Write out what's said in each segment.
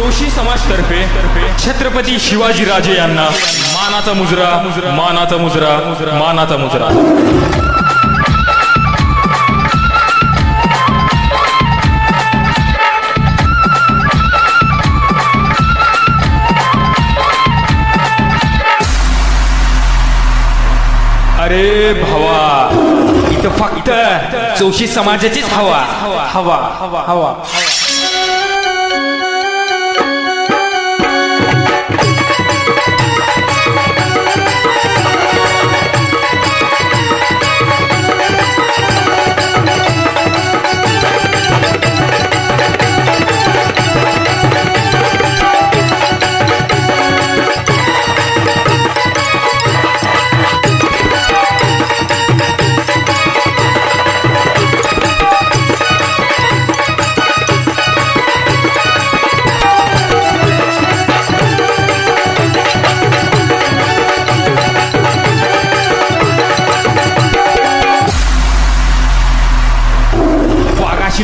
जोशी समाजतर्फे छत्रपती शिवाजीराजे यांना मानाचा मुजरा, मानाचा मुजरा, मानाचा मुजरा. अरे भावा, इथं फक्त जोशी समाजाचीच हवा हवा हवा हवा.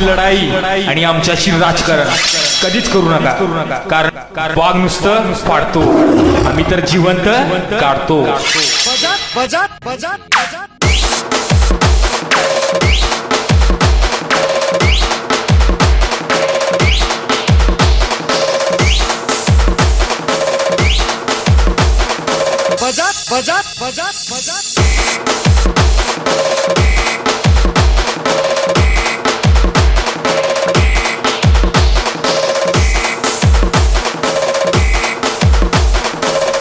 लढाई आणि आमच्याशी राजकारण कधीच करू नका, कारण वाघ नुसतं फाडतो, आम्ही तर जिवंत काढतो.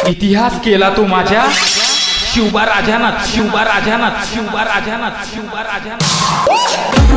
इतिहास केला तो माझ्या शिवबा राजानाथ, शिवबा राजानाथ, शिवबा राजानाथ, शिवबा राजानाथ.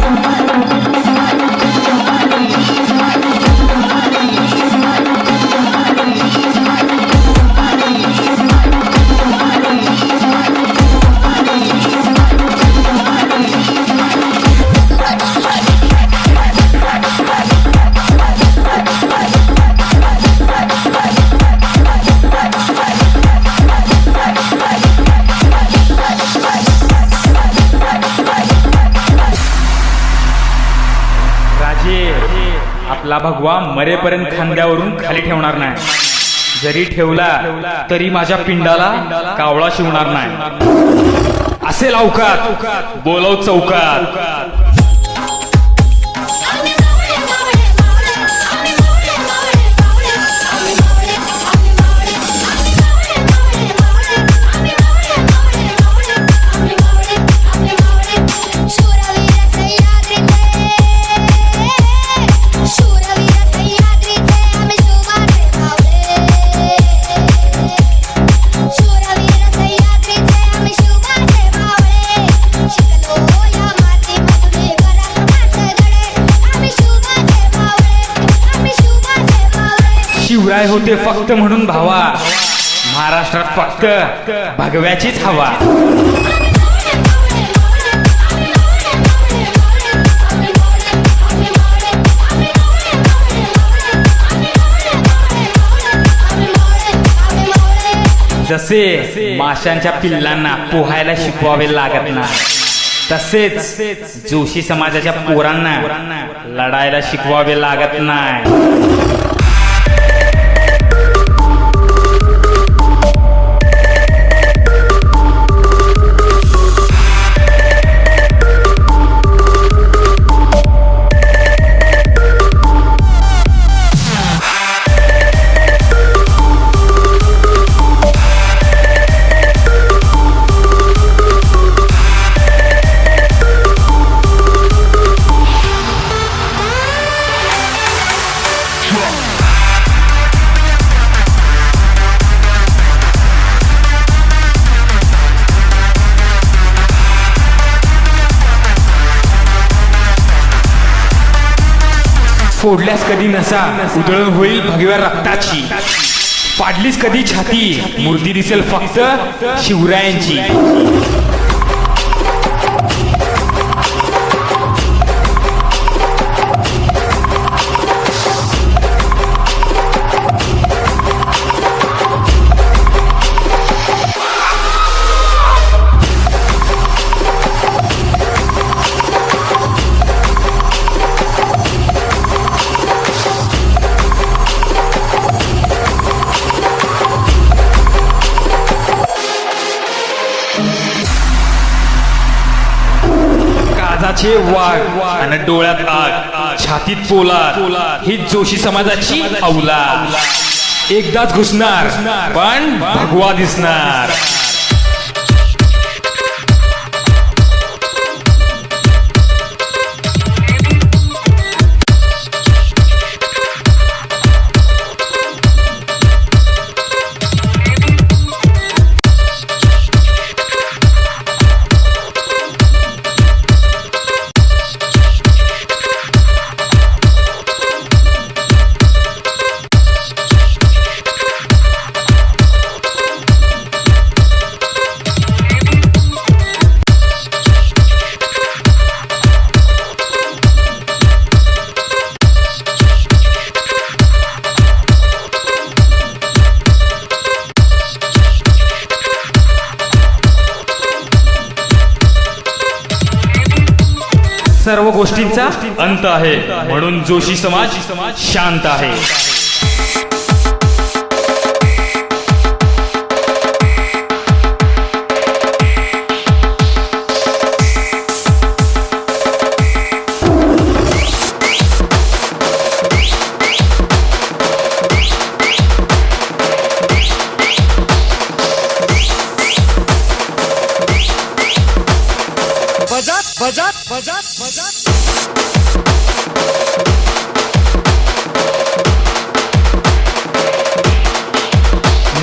आपला भगवा मरेपर्यंत खांद्यावरून खाली ठेवणार नाही, जरी ठेवला तरी माझ्या पिंडाला कावळा शिवणार नाही. असेल अवकात बोलव चौकात. शिवराय होते फक्त म्हणून भावा, महाराष्ट्रात फक्त भगव्याचीच हवा. जसे माशांच्या पिल्लांना पोहायला शिकवावे लागत नाही, तसेच जोशी समाजाच्या पोरांना लढायला शिकवावे लागत नाही. फोडल्यास कधी नसा उधळण होईल भगव्या रक्ताची, पाडलीस कधी छाती मूर्ती दिसेल फक्त शिवरायांची. हाताचे वाघ आणि डोळ्यात आग, छातीत पोलाद, ही जोशी समाजाची औलाद. एकदाच घुसणार पण भगवा दिसणार. सर्व गोष्टींचा अंत आहे म्हणून जोशी समाज शांत आहे.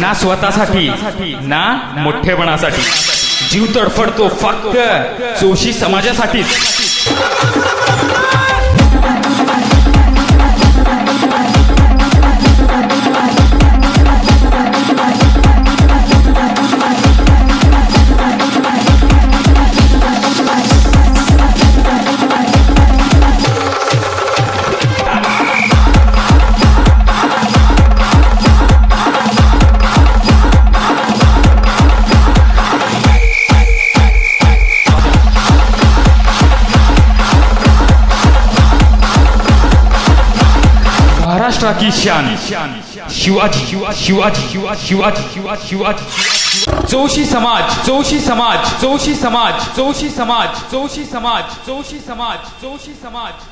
ना स्वतःसाठी ना मोठेपणासाठी, जीव तडफडतो फक्त जोशी समाजासाठीच. महाराष्ट्र की शान शिवाजी शिवाजी शिवाजी शिवाजी. जोशी समाज जोशी समाज जोशी समाज जोशी समाज जोशी समाज जोशी समाज जोशी समाज.